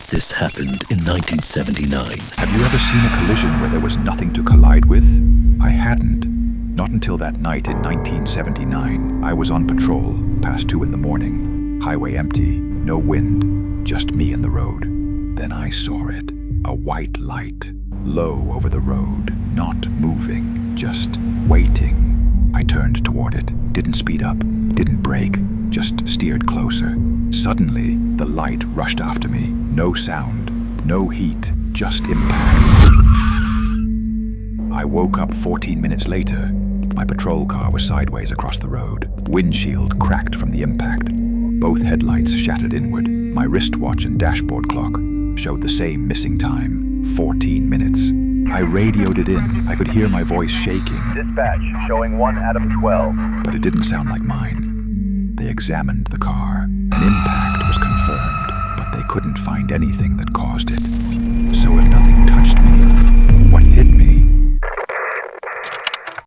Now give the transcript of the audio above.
This happened in 1979. Have you ever seen a collision where there was nothing to collide with? I hadn't. Not until that night in 1979. I was on patrol, past 2 a.m. Highway empty, no wind, just me and the road. Then I saw it. A white light, low over the road, not moving, just waiting. I turned toward it, didn't speed up, didn't brake, just steered closer. Suddenly, the light rushed after me. No sound, no heat, just impact. I woke up 14 minutes later. My patrol car was sideways across the road. Windshield cracked from the impact. Both headlights shattered inward. My wristwatch and dashboard clock showed the same missing time, 14 minutes. I radioed it in. I could hear my voice shaking. Dispatch showing 1 Adam 12. But it didn't sound like mine. They examined the car. An impact was confirmed, but they couldn't find anything that caused it.